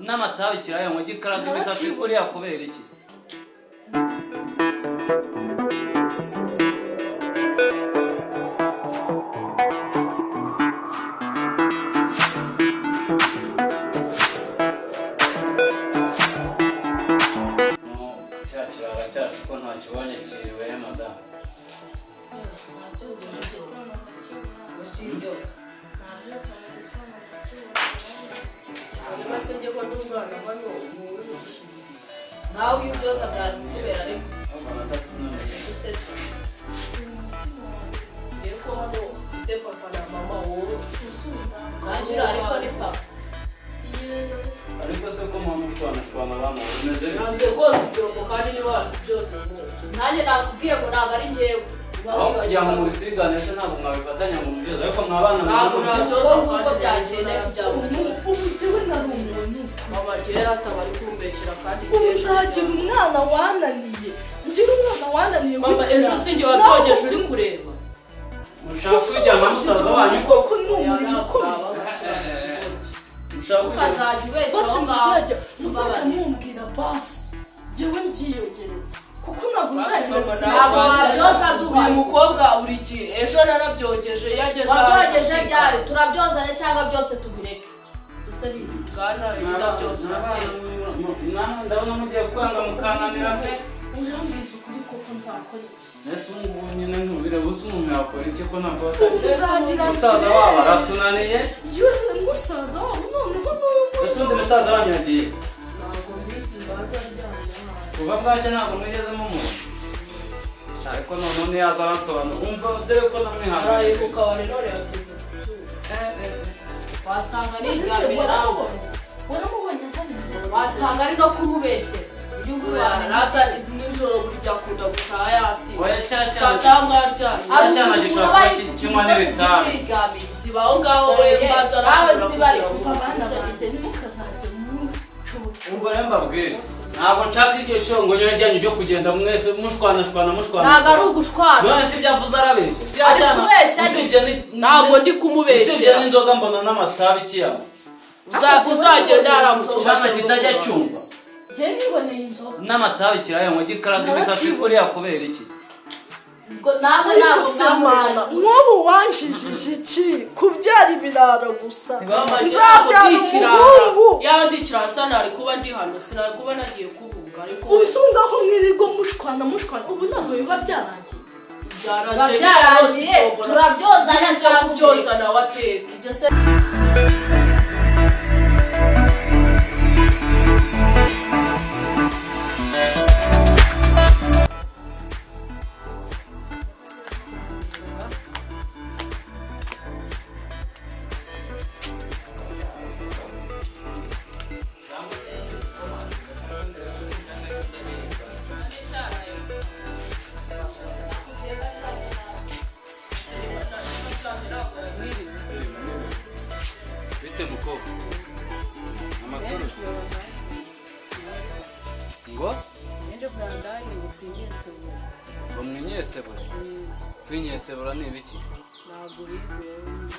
n'amatabi kirayanywa gikaraga imisatsi kuriya kubera iki? Ko nta kibonye kiriwe madame. Nawe uyu byose byari kubera ariko ko hano ufite papa na mama wowe kanjira ariko ni papa ariko se ko mama ushwana bana bimeze nanze rwose byombo kandi ni wanyu byose nanjye nakubwiye ngo ntabwo ari njyewe kugira ngo murisigane se ntabwo mwabifatanya ngo mubyoze ariko mwabana ntabwo nabyoza nk'uko byagenda ubu narumiwe nuko mama kera atabari kumbeshyira kandi ubu nzagira umwana wananiye ngira umwana wananiye mama ejo sinjye watogeje uri kureba mushaka kujyana musaza wanyu koko ni umurimo ukomeye mushaka ukazajya ubeshya basi aho ngaho muzajya mumbwira basi njyewe mbyiyogereza kuko ntabwo nzagira ntabwo wabyoza duha uyu mukobwa buri gihe ejo narabyogeje yageze wabyogeje ryari turabyozanye cyangwa byose tubireke gusa ni bwana ibyo byose mwana ndabona mugiye kwanga mukananira pe urambwiza ukuri koko nzakora iki ese ubu nyine ntubire buze umuntu yakora iki ko ntabwo uzagira musaza wabo aratunaniye musaza wabo noneho n'ubu ese undi musaza wanyu yagiye ntabwo mbizi mbanza ryamye kuva bwacye ntabwo mwigezemo umuntu ariko noneho niyaza aransobanura umva dore ko namwihanganye araye ku kabari none yatinze wasanga ni ibyambere nawe uramubonye azana inzoga wasanga ari no kurubeshyera igihugu rwanda nijoro buri jya akunda gutaha yasiba oya saa tanu mwaryamye cyana gishobora kinywa n'ibitabi siba aho ngaho we mbanza nawe siba ari kuva abana bafite ntimukazajya mucoca ubwo rero mbabwire ntabwo nshaka iryo shongonywe ryanyu ryo kugenda mwese mushwana ntabwo ari ugushwana none si ibyavuze arabeshya ari kubeshya ntabwo ndi kumubeshyera usibye n'inzoga mbona n'amatabi kiyama uzagenda yaramucyana cyana kitajya cyumva njye niboneye inzoga n'amatabi kirayanywa gikaraga imisatsi kuriya kubera iki namwe ntabwo mwamurana nk'ubu wanjijije iki kubyara ibirara gusa nzabyara umuhungu yaba ndi ikirasa nari kuba ndi hano sinari kuba nagiye kubuga ariko ubisungaho mwirigo mushwana ubu ntabwo biba byarangiye byarangiye turabyozanya cyangwa kubyoza nawe ateka ibyo se bite mukobwa amakuru ngo ngo mwinyesebura kwinyesebura ni ibiki ntabwo bizi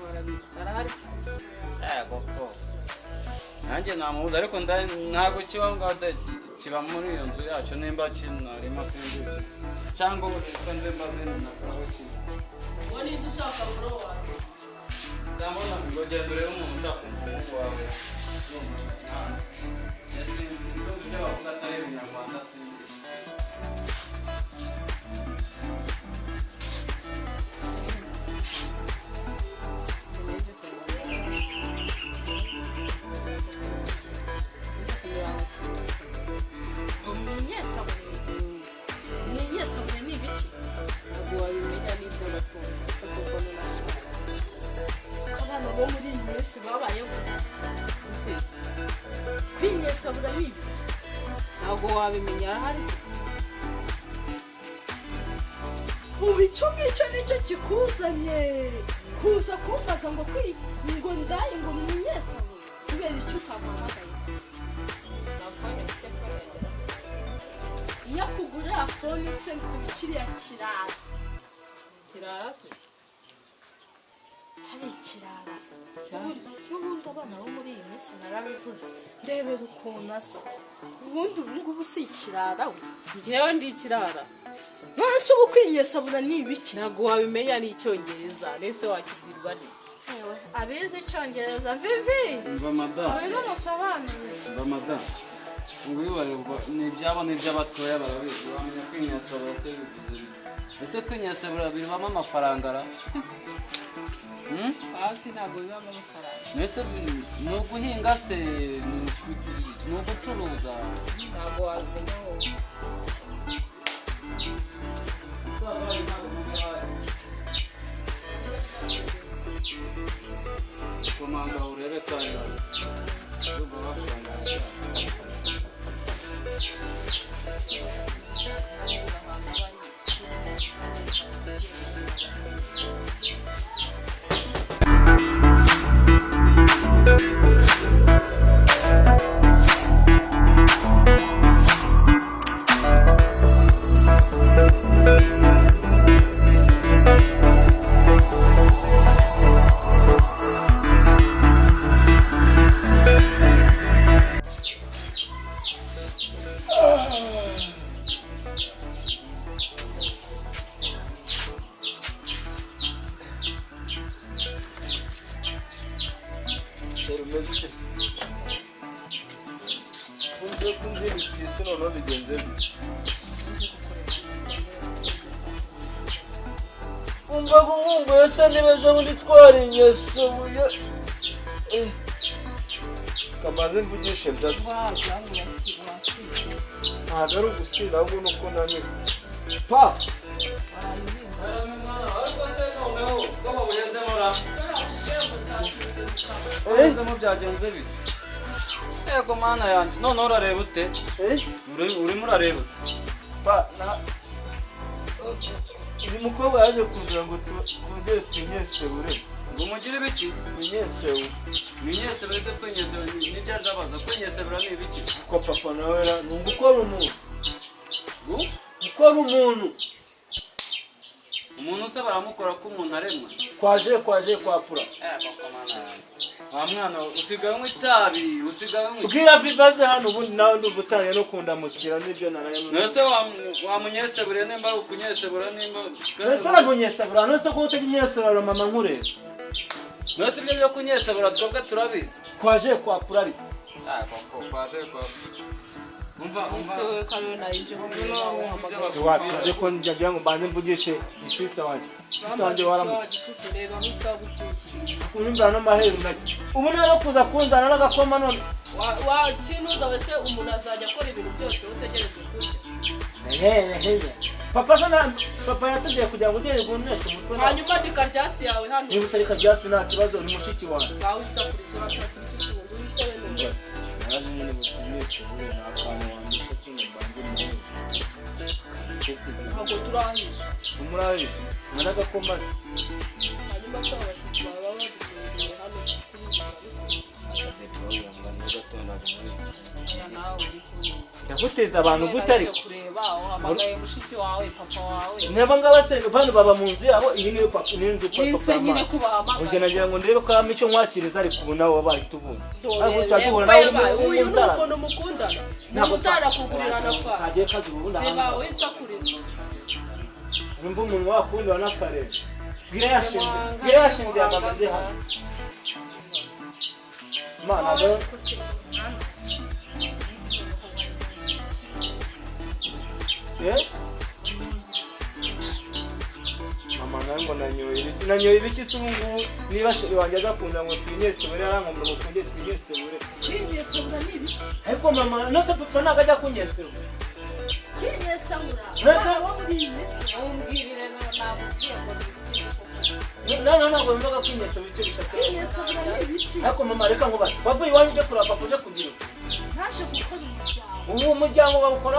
warabizi arahari koko nanjye namubuze ariko ntabwo kiba ngaho kiba muri iyo nzu yacu nimba kinarimo simbizi cyangwa ubucupa nze mbaze nakaho kiba ngo ninde ushaka buro wawe ndabona ngo genda urebe umuntu ushaka umuhungu wawe hasi yasinzi ibyo bavuga atari ibinyarwanda simbizi mwinyesabure ni ibiki ntabwo wabimenya n'ibyo batunga ese kuko nunashaka ko abana bo muri iyi minsi babayeho guteza kwinyesabura ni ibiki ntabwo wabimenya arahari se ubu icyo ngicyo nicyo kikuzanye kuza kumbaza ngo ngo ndaye ngo mwinyesabure kubera icyo utampamagaye nta fone mfite fone yagira iyo akugurira fone se kiriya kirara kirara se atari ikirara se n'ubundi abana bo muri iyi minsi narabivuze ndebera ukuntu asa ubundi ubu ngubu si ikirara we njyewe ndi ikirara nonese ubu kwinyesabura ni ibiki ntabwo wabimenya ni icyongereza rese wakibwirwa n'iki abizi icyongereza vivi mva madamu wowe n'umusobanurire mva madamu ngo bibarirwa ni ibyabo n'iby'abatoya barabizi bamenya kwinyesabura se ese kwinyesabura bibamo amafaranga ra hafi ntabwo bibamo amafaranga mbese ni uguhinga se ni ugucuruza ntabwo wabimenya wowe komanga urebe tanga ubwo basanga umva kumwumbuye se nibeje muri twari inyesubuye kamaze mvugishe data ntabwo ari ugusira ahubwo ni uko naniwe pa urezemo byagenze bite yego mana yanjye none urareba ute urimo urareba ute pa uyu mukobwa yaje kugira ngo twongere twinyesebure ngo umugire ibiki twinyesebure mwinyesebure se kwinyesebure nibyo aje abaza kwinyesebura ni ibiki kuko papa nawe ni ugukora umuntu gukora umuntu se baramukora ko umuntu aremwa kwaje kwapura wa mwana usigaye unywa itabi usigaye unywa ubwira vivaze hano ubundi nawe ndumva utangiye no kundamukira n'ibyo narayemo nose wamunyesebure nimba ukunyesebura nimba nose aramunyesebura nose ko utaginyesebura mama nkureba nose ibyo byo kunyesebura twebwe turabizi kwaje kwapura ariko kwaje umva isowe kariyo nayinje si wapize ko ngira ngo mbanze mvugishe sister wanjye reba nk'isaha gubyukira unyumvira no maheru ubu nari kuza kunzana n'agakoma none wakinuza wese umuntu azajya akora ibintu byose utegereze kurya papa yatubwiye kugira ngo ugere gunesha umutwe hanyuma ndika ryasi yawe hano niba utarika ryasi nta kibazo ni mushiki wanjye ngaho nsakuriza uracakira icy'ubundi wisewe neza naje nyine mutumwese bure n'akantu wandisha sino mbanze ntabwo turahisha umurahisha n'agakoma se hanyuma se abashyitsi baba badutungiye hano ndaguteza abantu gute ariko kureba uhamagaye mushiki wawe papa wawe naba ngaba se bano baba mu nzu yabo iyi niyo papa n'inzu wese nyine kubahamagara uje nagira ngo ndebe ko hama icyo nkwakiriza ariko ubu nawe wabaye tubunye ariko twaduhura nawe uyu ni umuntu mukundana ntabwo utarakugurira na fa kagiye kazi ubu seba ndahamagara winsakuriza numva umuntu wakunda wanakareba bwira yashinze yamamaze hano mana bo mama nawe ngo nanyoye ibiki se ubu ngubu niba sheri wanjye agakunda ngo twinyesebure arankunda ngo twongere twinyesebure kwinyesabura ni ibiki ariko mama nose papa ntabwo ajya kunyesebura kwinyesabura Nese wo muri iyi minsi umbwirire namubwiye ngo ntabwo wumvaga kwinyesebura icyo bishaka kwinyesabura ni ibiki ariko mama reka nkubaze wavuye iwanyu ujya kuraba papa ujya kugira ntaje gukora umuryango ubu umuryango bawukora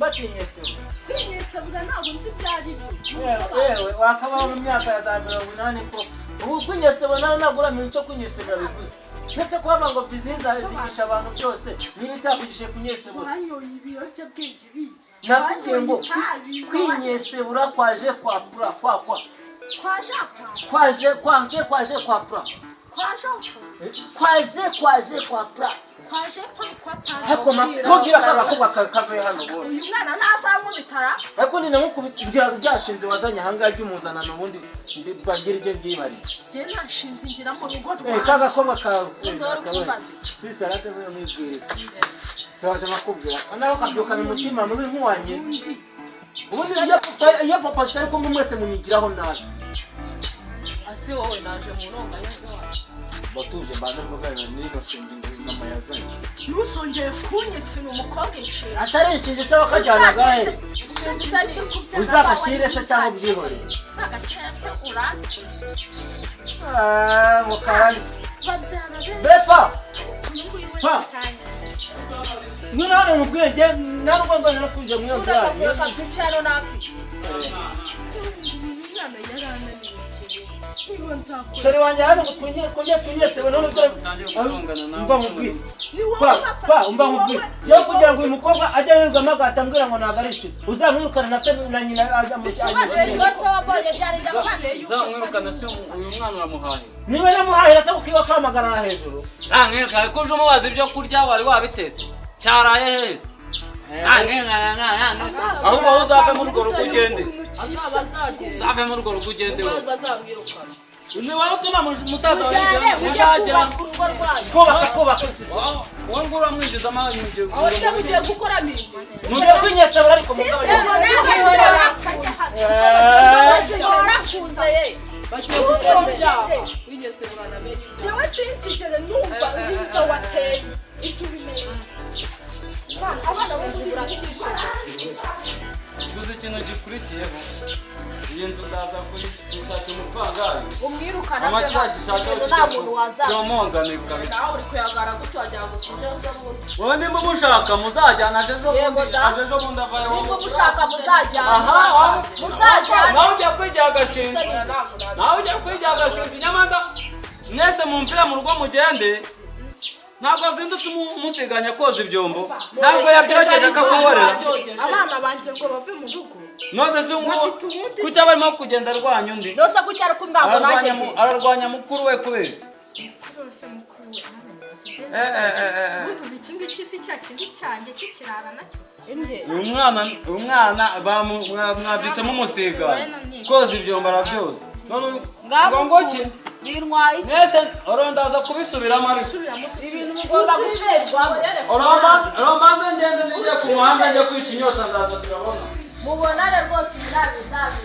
batinyesebura kwinyesabura ntabwo nzi ibyo ari byo yewe wakabaho mu myaka ya za 80 ko ubu kwinyesebura nawe ntabwo uramenya icyo kwinyesebura bivuze ndetse kuba ngo bizihiza zigisha abantu byose niba itakugishije kunyesebura wanyoye ibiyobyabwenge bi nakubwiye ngo kwinyesebura kwaje kwapura kwakwa kwa japa kwaje kwa pra kwa japa kwaje kwa pra kwa hako matogira kabakobwa kave hano bone uyu mwana nasanga bitara hako ni nako byashinze wazanye hanga ry'umuzana n'ubundi bagira ibyo byibari je nashinze ngira mu rugo rwa kaga kobwa kawe kumaze sister ate muri mwibwire sawa cyangwa kubwira naho kabyuka mu mutima muri nkwanye ubundi iyo papa atari kumwe mwese munyigiraho nabi ase wowe naje mu ronga yazo batuje mbanza mvugana n'ino shinge mama yazanye nusongeye kunyitira umukobwa inshe atari ikinje cyaba kajyana gahe uzagashire se cyangwa byihore uzagashire se uranze mukarani babyara bepa pa none hano mu bwenge ntabwo ngana no kujya mu yogara kabyicaro nakiki sore wanjye hano kunyese none ko mba mubwire mba mubwire yo kugira ngo uyu mukobwa ajye yumva amagata ambwira ngo ntabwo ari ishiti uzamwirukana na se na nyina ajya mu zamwirukana se uyu mwana uramuhaye niwe namuhahira se kukiwa kwamagarana hejuru nkankeka ko uje umubaza ibyo kurya wari wabitetse cyaraye heza ahubwo wowe uzave muri urwo rugo ugende uzave muri urwo rugo ugende ni wowe utuma musaza wawe muzajya kubaka wowe ngo uramwinjiza amahari mugiye gukora mingi mugiye kwinyesebura ariko mugabo warakunze ye bagiye gukora ibyaha winyesebura na bene jewe sinzigere numva inda wateye icyo ubimenye abana bose gusa ikintu gikurikiyeho iyi nzu ndaza kuyishaka umupangari umwirukana nta muntu wazana cyomongane kabisa nawe uri kuyagara gutyo wagira ngo suje uza bundi wowe nimba mushaka muzajyana ejo bundi avayo nimba mushaka muzajyana aha muzajyana nawe ujya kwigira agashinzi nyamanda mwese mumvira mu rugo mugende ntabwo azindutse umusiganya koza ibyombo ntabwo yabyogeje akakuborera abana banjye ngo bave mu rugo none se ngo kuki barimo kugenda arwanya undi nose kuki ari kumwango nanjye ararwanya mukuru we kubera rwose mukuru we buto bikinga ikisi cya kindi cyanjye kikirara nacyo uyu mwana mwabyitamo umusiga koza ibyombo arabyoza none ngo ki birwaye mwese orondaza kubisubiramo ariko ibintu mugomba gusubirwamo oromanze ngende nijye ku muhanda njye kwica inyota ndaza turabona mubonane rwose ibirabi ndazi